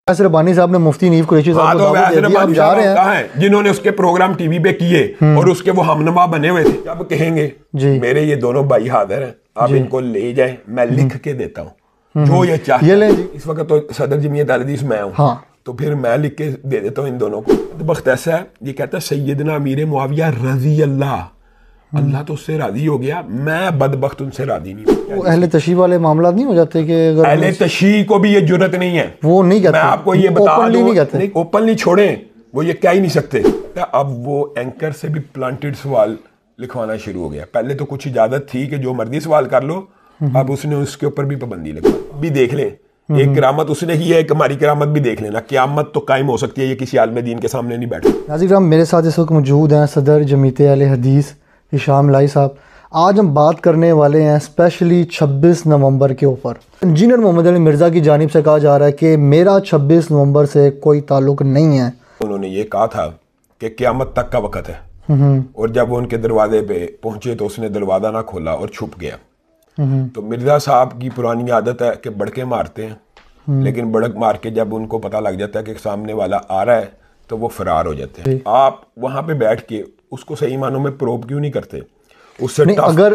ویس ربانی صاحب نے مفتی حنیف قریشی صاحب کو دعوت دے دی، آپ جا رہے ہیں جنہوں نے اس کے پروگرام ٹی وی پہ کیے اور اس کے وہ ہمنما بنے ہوئے تھے. اب کہیں گے میرے یہ دونوں بھائی حاضر ہیں، آپ ان کو لے جائیں، میں لکھ کے دیتا ہوں جو یہ چاہتے. اس وقت تو صدر جمعیت اہل حدیث میں ہوں، تو پھر میں لکھ کے دے دیتا ہوں ان دونوں کو. بدبخت ایسا ہے، یہ کہتا ہے سیدنا امیر معاویہ رضی اللہ تو اس سے راضی ہو گیا، میں بدبخت ان سے راضی نہیں. وہ اہل تشیع والے معاملات نہیں ہو جاتے کہ اہل تشیع کو بھی یہ جرت نہیں ہے، وہ نہیں کہتے، میں آپ کو یہ بتا دوں، اوپنلی چھوڑیں، وہ یہ کہہ ہی نہیں سکتے. اب وہ اینکر سے بھی پلانٹڈ سوال لکھوانا شروع ہو گیا. پہلے تو کچھ اجازت تھی کہ جو مرضی سوال کر لو، اب اس نے اس کے اوپر بھی پابندی لگا. بھی دیکھ لیں، ایک کرامت اس نے ہی ہے، ایک ہماری کرامت بھی دیکھ لینا. قیامت تو قائم ہو سکتی ہے، یہ کسی عالم دین کے سامنے نہیں بیٹھا. ناظرین کرام، میرے ساتھ اس وقت موجود ہیں صدر جمعیت اہل حدیث ہشام لاہی صاحب. آج ہم بات کرنے والے ہیں اسپیشلی 26 نومبر کے اوپر. انجینئر محمد علی مرزا کی جانب سے کہا جا رہا ہے کہ میرا 26 نومبر سے کوئی تعلق نہیں ہے. انہوں نے یہ کہا تھا کہ قیامت تک کا وقت ہے، اور جب وہ ان کے دروازے پہ پہنچے تو اس نے دروازہ نہ کھولا اور چھپ گیا. تو مرزا صاحب کی پرانی عادت ہے کہ بڑکے مارتے ہیں، لیکن بڑک مار کے جب ان کو پتہ لگ جاتا ہے کہ سامنے والا آ رہا ہے تو وہ فرار ہو جاتے ہیں. آپ وہاں پہ بیٹھ کے اس کو صحیح معنوں میں پروب کیوں نہیں کرتے؟ اس سے اگر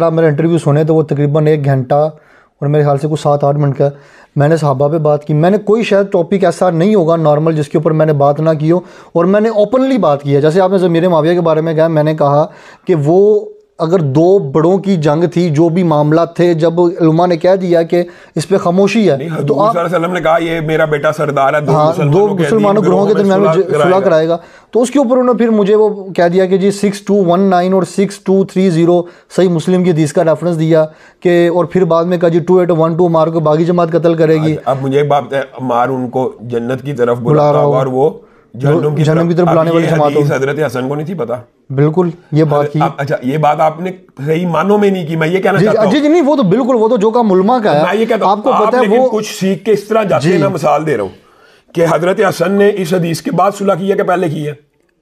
آپ میرا انٹرویو سنیں تو وہ تقریباً 1 گھنٹہ اور میرے خیال سے کچھ 7-8 منٹ کا میں نے صحابہ پہ بات کی. میں نے کوئی شاید ٹاپک ایسا نہیں ہوگا نارمل جس کے اوپر میں نے بات نہ کی ہو، اور میں نے اوپنلی بات کی ہے. جیسے آپ نے ضمیر معاویہ کے بارے میں کہا، میں نے کہا کہ وہ اگر 2 بڑوں کی جنگ تھی، جو بھی معاملات تھے، جب علماء نے کہہ دیا کہ اس پہ خاموشی ہے تو آپ صلی اللہ علیہ وسلم نے کہا یہ میرا بیٹا سردار ہے، 2 مسلمانوں گروہوں کے درمیان میں صلح کرائے گا. تو اس کے اوپر انہوں نے پھر مجھے وہ کہہ دیا کہ جی 6219 اور 6230 صحیح مسلم کی حدیث کا ریفرنس دیا کہ، اور پھر بعد میں کہا جی 2812 عمار کو باغی جماعت قتل کرے گی. اب مجھے بات ہے، عمار ان کو جنت کی طرف بلا رہا ہوگا اور وہ جہنم کی طرف بلانے والی جماعت ہوگی. حضرت حسن کو نہیں تھی پتا؟ بالکل یہ بات کی. اچھا، یہ بات آپ نے صحیح معنوں میں نہیں کی، میں یہ کہنا چاہتا ہوں. جی نہیں، وہ تو بالکل، وہ تو جو کا ملما کا ہے. میں یہ کہتا ہوں، آپ کو پتہ ہے وہ کچھ سیکھ کے اس طرح جاتے ہیں. میں مثال دے رہا ہوں کہ حضرت حسن نے اس حدیث کے بعد صلح کی ہے کہ پہلے کی ہے؟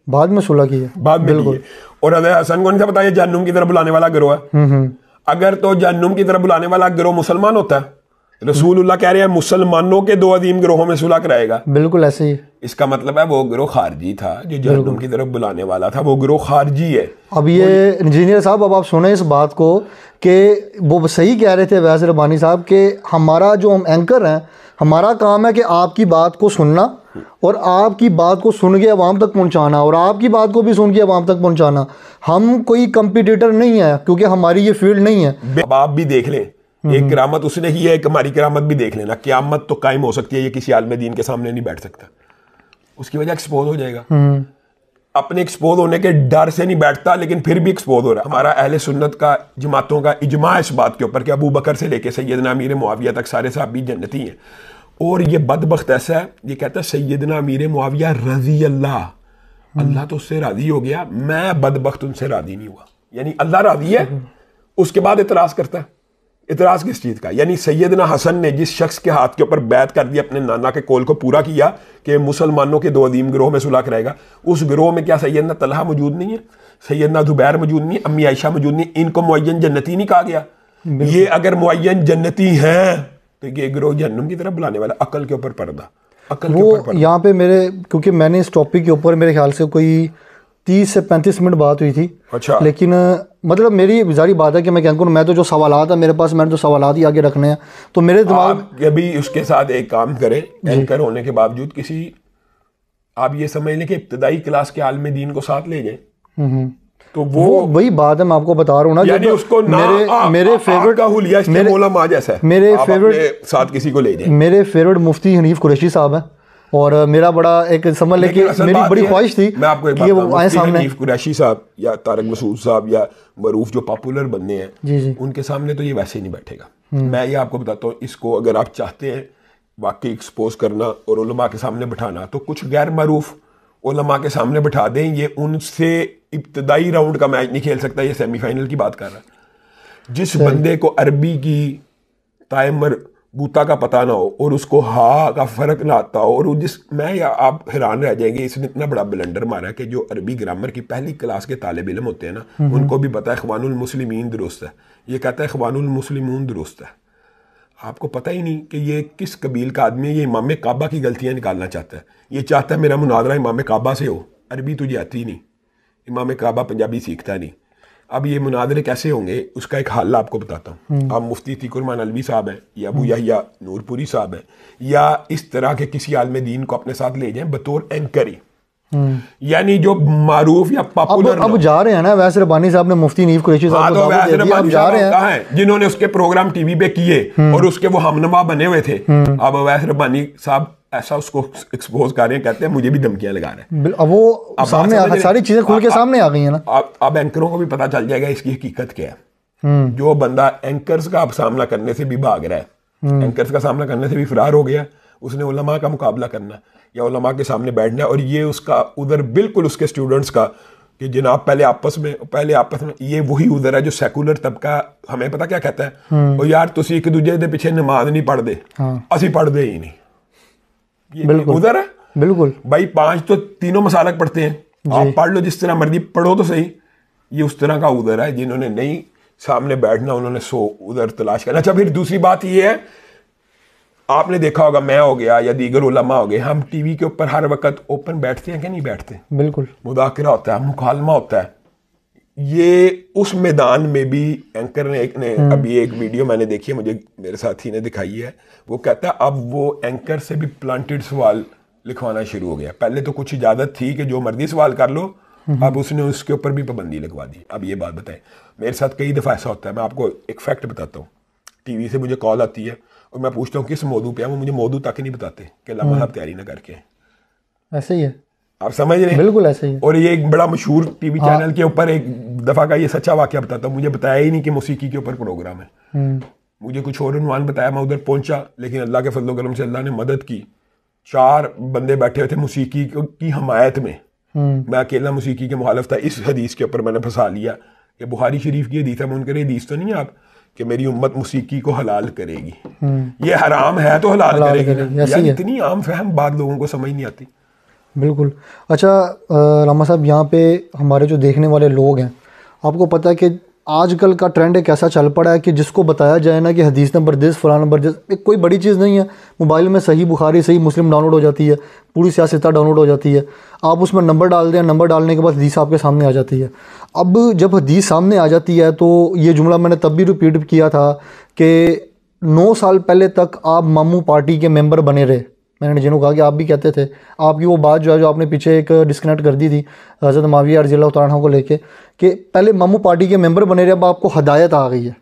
بعد میں صلح کی ہے، بعد میں کی ہے. اور حضرت حسن کو نہیں تھا پتا یہ جہنم کی طرف بلانے والا گروہ ہے. اگر تو جہنم کی طرف بلانے والا گروہ مسلمان ہوتا ہے، رسول اللہ کہہ رہے ہیں مسلمانوں کے 2 عظیم گروہوں میں صلح کرائے گا. بالکل ایسے ہی. اس کا مطلب ہے وہ گروہ خارجی تھا، جو جہنم کی طرف بلانے والا تھا وہ گروہ خارجی ہے. اب یہ انجینئر صاحب، اب آپ سنیں اس بات کو کہ وہ صحیح کہہ رہے تھے ویس ربانی صاحب کہ ہمارا جو ہم اینکر ہیں، ہمارا کام ہے کہ آپ کی بات کو سننا اور آپ کی بات کو سن کے عوام تک پہنچانا، اور آپ کی بات کو بھی سن کے عوام تک پہنچانا. ہم کوئی کمپیٹیٹر نہیں ہے کیونکہ ہماری یہ فیلڈ نہیں ہے. اب آپ بھی دیکھ لیں، ایک کرامت اس نے ہی ہے، ایک ہماری کرامت بھی دیکھ لینا. قیامت تو قائم ہو سکتی ہے، یہ کسی عالم دین کے سامنے نہیں بیٹھ سکتا. اس کی وجہ ایکسپوز ہو جائے گا. اپنے ایکسپوز ہونے کے ڈر سے نہیں بیٹھتا، لیکن پھر بھی ایکسپوز ہو رہا ہے. ہمارا اہل سنت کا جماعتوں کا اجماع اس بات کے اوپر کہ ابو بکر سے لے کے سیدنا امیر معاویہ تک سارے صحابی جنتی ہیں. اور یہ بدبخت ایسا ہے، یہ کہتا ہے سیدنا امیر معاویہ رضی اللہ تو اس سے راضی ہو گیا، میں بدبخت ان سے راضی نہیں ہوا. یعنی اللہ راضی ہے، اس کے بعد اعتراض کرتا ہے. اعتراض کس چیز کا؟ یعنی سیدنا حسن نے جس شخص کے ہاتھ کے اوپر بیعت کر دی، اپنے نانا کے قول کو پورا کیا کہ مسلمانوں کے 2 عظیم گروہ میں صلح کرائے گا، اس گروہ میں کیا سیدنا طلحہ موجود نہیں ہے، سیدنا زبیر موجود نہیں ہے، امی عائشہ موجود نہیں؟ ان کو معین جنتی نہیں کہا گیا؟ یہ اگر معین جنتی ہیں تو یہ گروہ جہنم کی طرف بلانے والا. عقل کے اوپر پردہ، عقل کے اوپر پردہ. یہاں پہ میرے، کیونکہ میں نے اس ٹاپک کے اوپر میرے خیال سے کوئی 30 سے 35 منٹ بات ہوئی تھی. اچھا. لیکن مطلب میری ظاہری بات ہے کہ میں کہوں میں تو جو سوالات ہیں میرے پاس، میں نے تو سوالات ہی آگے رکھنے ہیں. تو میرے دماغ کبھی اس کے ساتھ ایک کام کریں، اینکر ہونے کے باوجود کسی، آپ یہ سمجھ لیں کہ ابتدائی کلاس کے عالم دین کو ساتھ لے جائیں. تو وہ وہی بات ہے، میں آپ کو بتا رہا ہوں نا، یعنی اس کو میرے فیورٹ کا حلیہ اس کے علماء جیسا ہے، میرے آپ اپنے ساتھ کسی کو لے جائیں. میرے فیورٹ مفتی حنیف قریشی صاحب ہیں، اور میرا بڑا ایک سمجھ لے کہ میری بڑی خواہش تھی میں آپ کو ایک بات بتاؤں، حنیف قریشی صاحب یا طارق مسعود صاحب یا معروف جو پاپولر بندے ہیں، ان کے سامنے تو یہ ویسے ہی نہیں بیٹھے گا. میں یہ آپ کو بتاتا ہوں، اس کو اگر آپ چاہتے ہیں واقعی ایکسپوز کرنا اور علماء کے سامنے بٹھانا، تو کچھ غیر معروف علماء کے سامنے بٹھا دیں. یہ ان سے ابتدائی راؤنڈ کا میچ نہیں کھیل سکتا، یہ سیمی فائنل کی بات کر رہا ہے. جس بندے کو عربی کی تائمر بوتا کا پتہ نہ ہو اور اس کو ہا کا فرق نہ آتا ہو، اور جس میں یا آپ حیران رہ جائیں گے، اس نے اتنا بڑا بلنڈر مارا ہے کہ جو عربی گرامر کی پہلی کلاس کے طالب علم ہوتے ہیں نا، ان کو بھی پتہ ہے اخوان المسلمین درست ہے. یہ کہتا ہے اخوان المسلمون درست ہے. آپ کو پتہ ہی نہیں کہ یہ کس قبیل کا آدمی ہے. یہ امام کعبہ کی غلطیاں نکالنا چاہتا ہے. یہ چاہتا ہے میرا مناظرہ امام کعبہ سے ہو. عربی تجھے آتی نہیں, امام کعبہ پنجابی سیکھتا نہیں. اب یہ مناظرے کیسے ہوں گے, اس کا ایک حل آپ کو بتاتا ہوں. آپ مفتی تیق الرحمان الوی صاحب ہیں, یا ابو یحییٰ نور پوری صاحب ہیں, یا اس طرح کے کسی عالم دین کو اپنے ساتھ لے جائیں بطور اینکر ہی, یعنی جو معروف یا پاپولر. اب جا رہے ہیں نا ویس ربانی صاحب نے مفتی نیف قریشی صاحب کو دعوت دے دی, اب جا رہے ہیں جنہوں نے اس کے پروگرام ٹی وی پہ کیے اور اس کے وہ ہمنما بنے ہوئے تھے. اب ویس ربانی صاحب ایسا اس کو ایکسپوز کر رہے ہیں, کہتے ہیں مجھے بھی دھمکیاں لگا رہے ہیں. اب وہ سامنے ساری چیزیں کھل کے سامنے آ گئی ہیں نا. اب اینکروں کو بھی پتہ چل جائے گا اس کی حقیقت کیا ہے. جو بندہ اینکرز کا اب سامنا کرنے سے بھی بھاگ رہا ہے, اینکرز کا سامنا کرنے سے بھی فرار ہو گیا, اس نے علماء کا مقابلہ کرنا یا علماء کے سامنے بیٹھنا ہے. اور یہ اس کا ادھر بالکل اس کے اسٹوڈنٹس کا کہ جناب پہلے آپس میں یہ وہی ادھر ہے جو سیکولر طبقہ ہمیں پتہ کیا کہتا ہے, وہ یار تسی ایک دوجے دے پیچھے نماز نہیں پڑھ دے, اسی پڑھ دے ہی نہیں. یہ ادھر ہے بالکل بھائی, 5 تو تینوں مسالک پڑھتے ہیں, آپ پڑھ لو جس طرح مرضی پڑھو تو صحیح. یہ اس طرح کا ادھر ہے جنہوں نے نہیں سامنے بیٹھنا, انہوں نے ادھر تلاش کرنا. اچھا پھر دوسری بات یہ ہے, آپ نے دیکھا ہوگا میں ہو گیا یا دیگر علماء ہو گئے, ہم ٹی وی کے اوپر ہر وقت اوپن بیٹھتے ہیں کہ نہیں بیٹھتے؟ بالکل. مذاکرہ ہوتا ہے, مکالمہ ہوتا ہے. یہ اس میدان میں بھی اینکر نے ابھی ایک ویڈیو میں نے دیکھی ہے, مجھے میرے ساتھی نے دکھائی ہے, وہ کہتا ہے اب وہ اینکر سے بھی پلانٹڈ سوال لکھوانا شروع ہو گیا. پہلے تو کچھ اجازت تھی کہ جو مرضی سوال کر لو, اب اس نے اس کے اوپر بھی پابندی لگوا دی. اب یہ بات بتائیں, میرے ساتھ کئی دفعہ ایسا ہوتا ہے, میں آپ کو ایک فیکٹ بتاتا ہوں. ٹی وی سے مجھے کال آتی ہے اور میں پوچھتا ہوں کس موضوع پہ ہے, وہ مجھے موضوع تک نہیں بتاتے کہ علامہ صاحب تیاری نہ کر کے. ایسے ہی ہے, آپ سمجھ رہے ہیں؟ بالکل ایسے ہی. اور یہ ایک بڑا مشہور ٹی وی چینل کے اوپر ایک دفعہ کا یہ سچا واقعہ بتاتا ہوں. مجھے بتایا ہی نہیں کہ موسیقی کے اوپر پروگرام ہے, مجھے کچھ اور عنوان بتایا, میں ادھر پہنچا, لیکن اللہ کے فضل و کرم سے اللہ نے مدد کی. 4 بندے بیٹھے ہوئے تھے موسیقی کی حمایت میں, میں اکیلا موسیقی کے مخالف تھا. اس حدیث کے اوپر میں نے پھنسا لیا کہ بخاری شریف کی حدیث ہے, منکر حدیث تو نہیں ہے آپ کہ میری امت موسیقی کو حلال کرے گی, یہ حرام ہے تو حلال کرے گی. یعنی اتنی عام فہم بات لوگوں کو سمجھ نہیں آتی. بالکل. اچھا علامہ صاحب, یہاں پہ ہمارے جو دیکھنے والے لوگ ہیں, آپ کو پتہ ہے کہ آج کل کا ٹرینڈ ایک ایسا چل پڑا ہے کہ جس کو بتایا جائے نا کہ حدیث نمبر دس فلاں نمبر دس, ایک کوئی بڑی چیز نہیں ہے. موبائل میں صحیح بخاری صحیح مسلم ڈاؤن لوڈ ہو جاتی ہے, پوری سیاستہ ڈاؤن لوڈ ہو جاتی ہے, آپ اس میں نمبر ڈال دیں, نمبر ڈالنے کے بعد حدیث آپ کے سامنے آ جاتی ہے. اب جب حدیث سامنے آ جاتی ہے تو یہ جملہ میں نے تب بھی ریپیٹ کیا تھا کہ 9 سال پہلے تک آپ ماموں پارٹی کے ممبر بنے رہے. میں نے جنہوں کہا کہ آپ بھی کہتے تھے, آپ کی وہ بات جو ہے جو آپ نے پیچھے ایک ڈسکنیکٹ کر دی تھی حضرت معاویہ رضی اللہ تعالیٰ عنہ کو لے کے, کہ پہلے ماموں پارٹی کے ممبر بنے رہے, اب آپ کو ہدایت آ گئی ہے.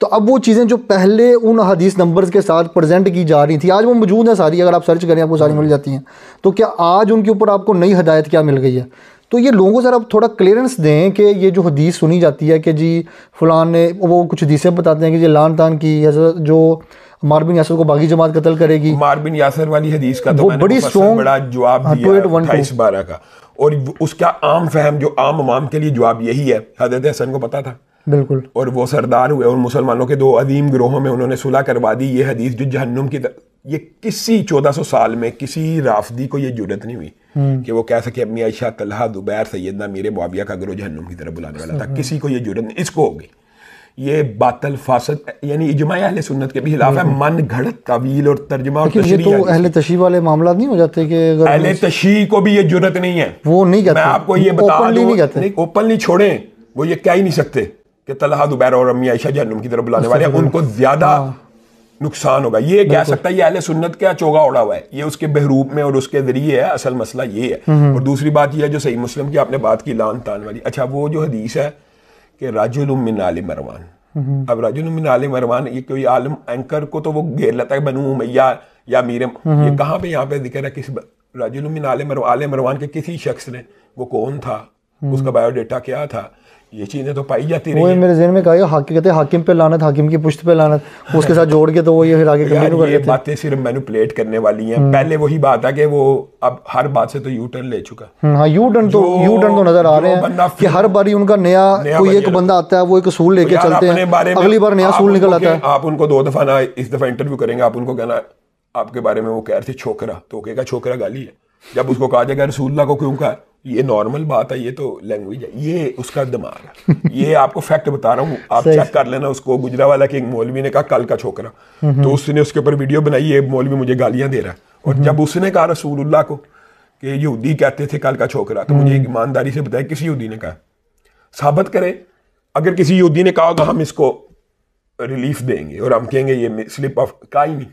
تو اب وہ چیزیں جو پہلے ان حدیث نمبرز کے ساتھ پریزنٹ کی جا رہی تھیں, آج وہ موجود ہیں ساری, اگر آپ سرچ کریں آپ کو ساری مل جاتی ہیں. تو کیا آج ان کے اوپر آپ کو نئی ہدایت کیا مل گئی ہے؟ تو یہ لوگوں کو ذرا تھوڑا کلیئرنس دیں کہ یہ جو حدیث سنی جاتی ہے کہ جی فلاں نے, وہ کچھ حدیثیں بتاتے ہیں کہ جی لان تان کی حضرت جو عمار بن یاسر کو باغی جماعت قتل کرے گی, عمار بن یاسر والی حدیث کا تو میں نے بڑی اسٹرانگ بڑا جواب دیا 28-12 کا, اور اس کا عام فہم جو عام عوام کے لیے جواب یہی ہے, حضرت حسن کو پتا تھا بالکل, اور وہ سردار ہوئے اور مسلمانوں کے 2 عظیم گروہوں میں انہوں نے صلح کروا دی. یہ حدیث جو جہنم کی یہ کسی 1400 سال میں کسی رافضی کو یہ جرت نہیں ہوئی کہ وہ کہہ سکے امی عائشہ, طلحہ, زبیر, سیدنا میرے معاویہ کا گروہ جہنم کی طرف بلانے والا تھا. کسی کو یہ جرت نہیں, اس کو ہوگی. یہ باطل فاسد یعنی اجماع اہل سنت کے بھی خلاف ہے, من گھڑت تعویل اور ترجمہ اور تشریح. یہ تو اہل تشیع والے معاملات نہیں ہو جاتے کہ اہل تشیع کو بھی یہ جرت نہیں ہے, وہ نہیں کہتے, میں آپ کو یہ بتا دوں, اوپنلی چھوڑیں, وہ یہ کہہ ہی نہیں سکتے کہ طلحہ, زبیر اور امی عائشہ جہنم کی طرف بلانے والے ہیں, ان کو زیادہ نقصان ہوگا. یہ کہہ سکتا ہے یہ اہل سنت کا چوگا اڑا ہوا ہے, یہ اس کے بہروپ میں اور اس کے ذریعے ہے. اصل مسئلہ یہ ہے. اور دوسری بات یہ ہے جو صحیح مسلم کی آپ نے بات کی لان تان والی. اچھا وہ جو حدیث ہے کہ رجل من آل مروان, اب رجل من آل مروان, یہ کوئی عالم اینکر کو تو وہ گھیر لیتا ہے بنو امیہ یا میر, یہ کہاں پہ یہاں پہ ذکر ہے کس رجل من آل مروان کے کسی شخص نے, وہ کون تھا, اس کا بایو ڈیٹا کیا تھا, یہ چیزیں تو پائی جاتی رہی ہیں. میرے ذہن میں کہا کہتے ہیں حاکم پہ لعنت, حاکم کی پشت پہ لعنت, اس کے ساتھ جوڑ کے تو وہ یہ پھر آگے کنٹینیو کر لیتے ہیں. یہ باتیں صرف مینوپولیٹ کرنے والی ہیں. پہلے وہی بات ہے کہ وہ اب ہر بات سے تو یو ٹرن لے چکا. ہاں یو ٹرن تو نظر آ رہے ہیں کہ ہر باری ان کا نیا کوئی ایک بندہ آتا ہے, وہ ایک اصول لے کے چلتے ہیں, اگلی بار نیا اصول نکل آتا ہے. آپ ان کو 2 دفعہ نہ اس دفعہ انٹرویو کریں گے, آپ ان کو کہنا آپ کے بارے میں وہ کہہ رہے تھے چھوکرا, تو کہے گا چھوکرا گالی ہے. جب اس کو کہا جائے گا رسول اللہ کو کیوں کہا, یہ نارمل بات ہے, یہ تو لینگویج ہے, یہ اس کا دماغ ہے. یہ آپ کو فیکٹ بتا رہا ہوں, آپ چیک کر لینا. اس کو گجرانوالہ کے ایک مولوی نے کہا کل کا چھوکرا, تو اس نے اس کے اوپر ویڈیو بنائی, یہ مولوی مجھے گالیاں دے رہا ہے. اور جب اس نے کہا رسول اللہ کو کہ یہودی کہتے تھے کل کا چھوکرا, تو مجھے ایمانداری سے بتائیں کسی یہودی نے کہا, ثابت کرے. اگر کسی یہودی نے کہا ہوگا ہم اس کو ریلیف دیں گے اور ہم کہیں گے یہ سلپ آف کا ہی نہیں,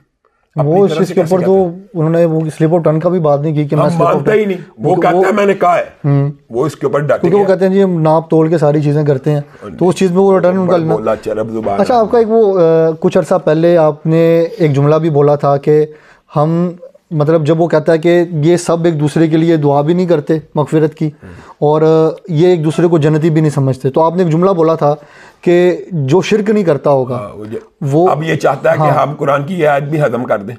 وہ اس چیز کے اوپر تو انہوں نے وہ سلپ آف ٹن کا بھی بات نہیں کی کہ میں مانتا ہی نہیں. وہ کہتا ہے میں نے کہا ہے, وہ اس کے اوپر ڈٹ گیا. وہ کہتے ہیں جی ہم ناپ تول کے ساری چیزیں کرتے ہیں, تو اس چیز میں وہ ریٹرن ان کا لینا. اچھا آپ کا ایک وہ کچھ عرصہ پہلے آپ نے ایک جملہ بھی بولا تھا کہ ہم مطلب جب وہ کہتا ہے کہ یہ سب ایک دوسرے کے لیے دعا بھی نہیں کرتے مغفرت کی, اور یہ ایک دوسرے کو جنتی بھی نہیں سمجھتے, تو آپ نے ایک جملہ بولا تھا کہ جو شرک نہیں کرتا ہوگا وہ اب یہ چاہتا ہے کہ ہم قرآن کی آیت بھی ہضم کر دیں,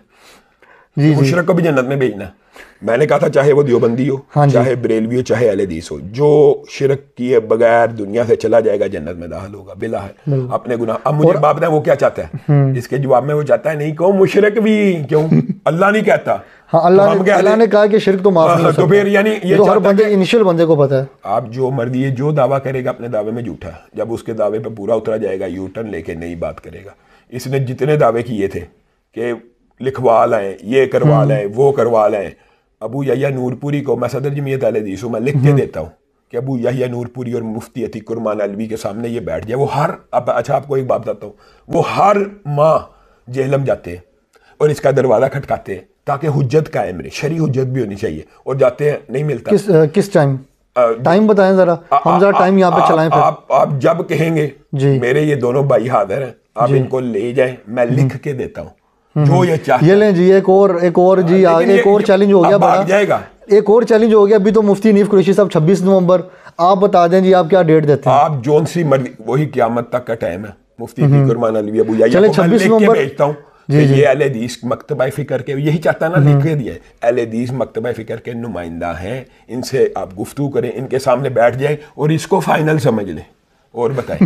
جی مشرک کو بھی جنت میں بھیجنا ہے. میں نے کہا تھا چاہے وہ دیوبندی ہو, چاہے بریلوی ہو, چاہے اہل حدیث ہو, جو شرک کیے بغیر دنیا سے چلا جائے گا جنت میں داخل ہوگا بلا ہے اپنے گناہ. اب مجھے باپ نے وہ کیا چاہتا ہے, اس کے جواب میں وہ چاہتا ہے نہیں کہو مشرک بھی, کیوں اللہ نہیں کہتا. ہاں اللہ نے کہا کہ شرک تو معاف نہیں ہو سکتا, تو پھر یعنی یہ تو ہر بندے انیشل بندے کو پتہ ہے. آپ جو مرضی ہے جو دعویٰ کرے گا اپنے دعوے میں جھوٹا, جب اس کے دعوے پہ پورا اترا جائے گا یو ٹرن لے کے نئی بات کرے گا. اس نے جتنے دعوے کیے تھے کہ لکھوا لائیں, یہ کروا لائیں, وہ کروا لائیں. ابو یحییٰ نور پوری کو, میں صدر جمعیت اہل حدیث ہوں, میں لکھ کے دیتا ہوں کہ ابو یحییٰ نور پوری اور مفتی عتیق الرحمان علوی کے سامنے یہ بیٹھ جائے, وہ ہر اچھا آپ کو ایک بات بتاتا ہوں, وہ ہر ماہ جہلم جاتے ہیں اور اس کا دروازہ کھٹکاتے ہیں تاکہ حجت قائم رہے, شرعی حجت بھی ہونی چاہیے, اور جاتے ہیں نہیں ملتا. کس ٹائم بتائیں ذرا, ہم ذرا ٹائم یہاں پہ چلائیں. آپ جب کہیں گے میرے یہ دونوں بھائی حاضر ہیں, آپ ان کو لے جائیں, میں لکھ کے دیتا ہوں جو یہ چاہتے. یہ لیں جی ایک اور جی ایک اور چیلنج ہو گیا, بڑا جائے گا, ایک اور چیلنج ہو گیا. ابھی تو مفتی حنیف قریشی صاحب 26 نومبر, آپ بتا دیں جی آپ کیا ڈیٹ دیتے ہیں. آپ جون سی مرضی, وہی قیامت تک کا ٹائم ہے. مفتی عتیق الرحمان علوی ابو یحییٰ چلے 26 نومبر بھیجتا ہوں. یہ اہل حدیث مکتبہ فکر کے, یہی چاہتا ہے نا, لکھ کے دیا ہے, اہل حدیث مکتبہ فکر کے نمائندہ ہیں, ان سے آپ گفتگو کریں, ان کے سامنے بیٹھ جائیں اور اس کو فائنل سمجھ لیں. اور بتائیں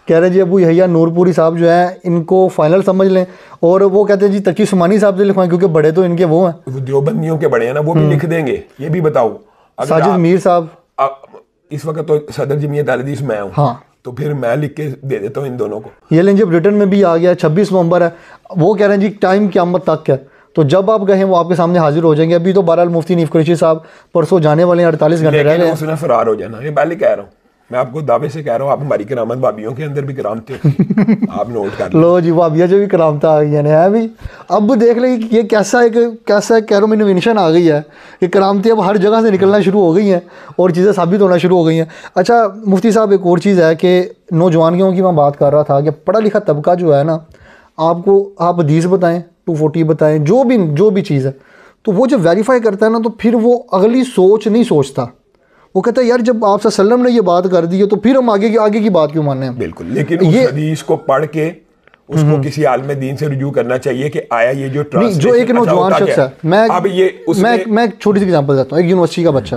کہہ رہے جی ابو یحییٰ نور پوری صاحب جو ہیں ان کو فائنل سمجھ لیں, اور وہ کہتے ہیں جی تقی عثمانی صاحب سے لکھوائیں کیونکہ بڑے تو ان کے وہ ہیں, وہ دیوبندیوں کے بڑے ہیں نا, وہ بھی لکھ دیں گے. یہ بھی بتاؤ, ساجد میر صاحب اس وقت تو صدر جمعیت اہل حدیث میں ہوں, ہاں تو پھر میں لکھ کے دے دیتا ہوں ان دونوں کو. یہ لیں جب ریٹرن میں بھی آ گیا 26 نومبر ہے, وہ کہہ رہے ہیں جی ٹائم قیامت تک ہے, تو جب آپ کہیں وہ آپ کے سامنے حاضر ہو جائیں گے. ابھی تو بہرحال مفتی حنیف قریشی صاحب پرسوں جانے والے ہیں, 48 گھنٹے رہ گئے ہیں. اس نے فرار ہو جانا, یہ پہلے کہہ رہا ہوں, میں آپ کو دعوے سے کہہ رہا ہوں, آپ ہماری کرامت بابیوں کے اندر بھی کرامتیں آپ نوٹ کر لو جی, بابیاں جو بھی کرامتیں آ گئی ہیں بھی. اب دیکھ لیں یہ کیسا ایک کیرومینوینیشن آ گئی ہے کہ کرامتیں اب ہر جگہ سے نکلنا شروع ہو گئی ہیں اور چیزیں ثابت ہونا شروع ہو گئی ہیں. اچھا مفتی صاحب ایک اور چیز ہے کہ نوجوانیوں کی میں بات کر رہا تھا کہ پڑھا لکھا طبقہ جو ہے نا, آپ حدیث بتائیں, 240 بتائیں, جو بھی چیز ہے, تو وہ جب ویریفائی کرتا ہے نا, تو پھر وہ اگلی سوچ نہیں سوچتا. وہ کہتا ہے یار جب آپ صلی اللہ علیہ وسلم نے یہ بات کر دی ہے تو پھر ہم آگے کی بات کیوں ماننے ہیں. بالکل, لیکن اس حدیث کو پڑھ کے اس کو کسی عالم دین سے رجوع کرنا چاہیے کہ آیا یہ جو ٹرانسلیشن, جو ایک نوجوان شخص ہے, میں ایک چھوٹی سی ایگزامپل دیتا ہوں. ایک یونیورسٹی کا بچہ,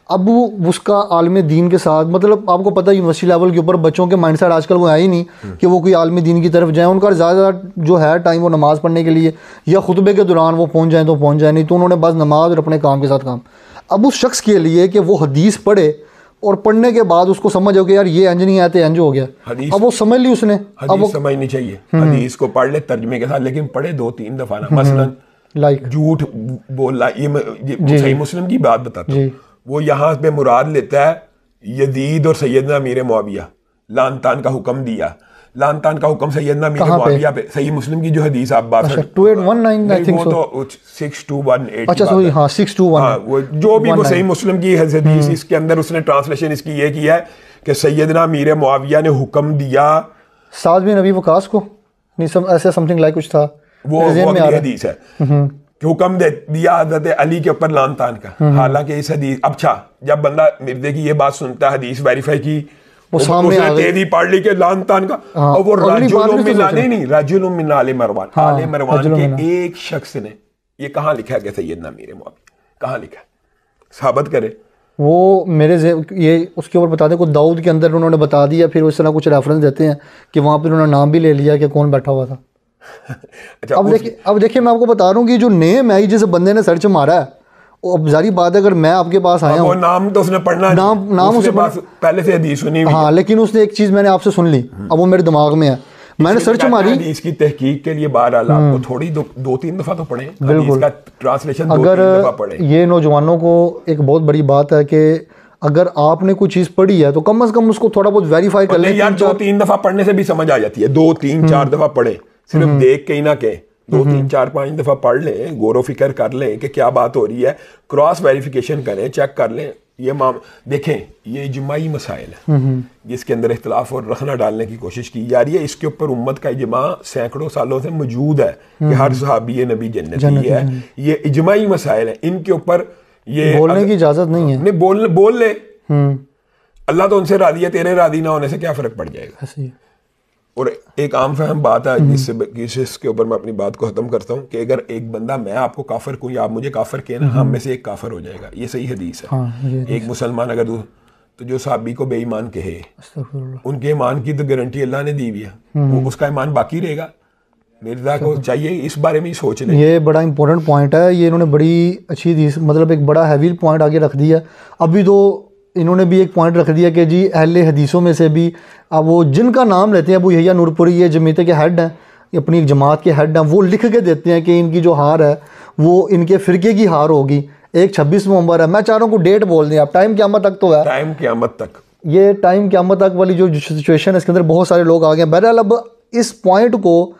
اب وہ اس کا عالم دین کے ساتھ, مطلب آپ کو پتہ ہے یونیورسٹی لیول کے اوپر بچوں کے مائنڈ سیٹ آج کل وہ ہے ہی نہیں کہ وہ کوئی عالم دین کی طرف جائیں. ان کا زیادہ جو ہے ٹائم وہ نماز پڑھنے کے لیے یا خطبے کے دوران وہ پہنچ جائیں تو پہنچ جائیں, نہیں تو انہوں نے بس نماز اور اپنے کام کے ساتھ کام. اب اس شخص کے لیے کہ وہ حدیث پڑھے اور پڑھنے کے بعد اس کو سمجھ ہو کہ یار یہ انج نہیں آتے, انج ہو گیا, اب وہ سمجھ لی اس نے. اب وہ سمجھنی چاہیے, حدیث کو پڑھ لے ترجمے کے ساتھ, لیکن پڑھے 2-3 دفعہ نا. مثلا جھوٹ بولا, یہ صحیح مسلم کی بات بتاتا ہوں, وہ یہاں پہ مراد لیتا ہے یزید اور سیدنا امیر معاویہ, لان تان کا حکم دیا. لان تان کا حکم سیدنا امیر معاویہ پہ, صحیح مسلم کی جو حدیث آپ بات 2819 I think so, 6218, اچھا سوری ہاں 621, وہ جو بھی وہ صحیح مسلم کی حدیث, اس کے اندر اس نے ٹرانسلیشن اس کی یہ کیا ہے کہ سیدنا امیر معاویہ نے حکم دیا سعد بن ابی وقاص کو, ایسے سم تھنگ لائک کچھ تھا, وہ حدیث ہے کہ حکم دیا حضرت علی کے اوپر لان تان کا. حالانکہ اس حدیث, اچھا جب بندہ مرزے کی یہ بات سنتا ہے, حدیث ویریفائی کی, وہ سامنے آ گئی, تیری پڑھ لی کہ لان تان کا, اور وہ رجل من آل مروان, آل مروان کے ایک شخص نے یہ کہاں لکھا ہے کہ سیدنا امیر معاویہ, کہاں لکھا ہے, ثابت کرے. وہ میرے یہ اس کے اوپر بتا دیں, کوئی داؤد کے اندر انہوں نے بتا دیا, پھر اس طرح کچھ ریفرنس دیتے ہیں کہ وہاں پہ انہوں نے نام بھی لے لیا کہ کون بیٹھا ہوا تھا. اب دیکھیں میں آپ کو بتا رہا ہوں کہ جو نیم ہے جس بندے نے سرچ مارا ہے اب ظاہری بات ہے اگر میں آپ کے پاس آیا وہ ہوں, نام تو اس نے پڑھنا, نام اسے پہلے سے حدیث سنی ہوئی, ہاں, لیکن اس نے ایک چیز میں نے آپ سے سن لی, اب وہ میرے دماغ میں ہے, میں نے سرچ ماری. حدیث کی تحقیق کے لیے بہرحال آپ کو تھوڑی 2-3 دفعہ تو پڑھیں, بالکل, کا ٹرانسلیشن 2-3 اگر دفعہ پڑھیں. یہ نوجوانوں کو ایک بہت بڑی بات ہے کہ اگر آپ نے کوئی چیز پڑھی ہے تو کم از کم اس کو تھوڑا بہت ویریفائی کر لیں. یار 2-3 دفعہ پڑھنے سے بھی سمجھ آ جاتی ہے, 2-3-4 دفعہ پڑھیں, صرف دیکھ کے ہی نہ کہیں, 2-3-4-5 دفعہ پڑھ لیں, غور و فکر کر لیں کہ کیا بات ہو رہی ہے, کراس ویریفیکیشن کریں, چیک کر لیں. یہ دیکھیں یہ اجماعی مسائل ہیں جس کے اندر اختلاف اور رخنہ ڈالنے کی کوشش کی جا رہی ہے. اس کے اوپر امت کا اجماع سینکڑوں سالوں سے موجود ہے کہ ہر صحابی نبی جنتی ہے. یہ اجماعی مسائل ہیں, ان کے اوپر یہ بولنے کی اجازت نہیں ہے. نہیں, بول لے, اللہ تو ان سے راضی ہے, تیرے راضی نہ ہونے سے کیا فرق پڑ جائے گا. اور ایک عام فہم بات ہے جس کے اوپر میں اپنی بات کو ختم کرتا ہوں کہ اگر ایک بندہ, میں آپ کو کافر کہوں یا آپ مجھے کافر کہیں نا, ہم میں سے ایک کافر ہو جائے گا, یہ صحیح حدیث ہے. ایک مسلمان اگر تو جو صحابی کو بے ایمان کہے, ان کے ایمان کی تو گارنٹی اللہ نے دی ہوئی ہے, وہ اس کا ایمان باقی رہے گا. مرزا کو چاہیے اس بارے میں ہی سوچ لیں. یہ بڑا امپورٹنٹ پوائنٹ ہے, یہ انہوں نے بڑی اچھی حدیث, مطلب ایک بڑا ہیوی پوائنٹ آگے رکھ دیا. ابھی تو انہوں نے بھی ایک پوائنٹ رکھ دیا کہ جی اہل حدیثوں میں سے بھی اب وہ جن کا نام لیتے ہیں, ابو یحییٰ نور پوری یہ جمیتے کے ہیڈ ہیں, اپنی ایک جماعت کے ہیڈ ہیں, وہ لکھ کے دیتے ہیں کہ ان کی جو ہار ہے وہ ان کے فرقے کی ہار ہوگی. ایک 26 نومبر ہے, میں چاہ رہا ہوں کو ڈیٹ بول دیں آپ, ٹائم قیامت تک تو ہے, ٹائم قیامت تک, یہ ٹائم قیامت تک والی جو سچویشن ہے اس کے اندر بہت سارے لوگ آ گئے ہیں. بہرحال اب اس پوائنٹ کو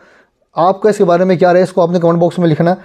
آپ کا اس کے بارے میں کیا رہے, اس کو آپ نے کمنٹ باکس میں لکھنا ہے.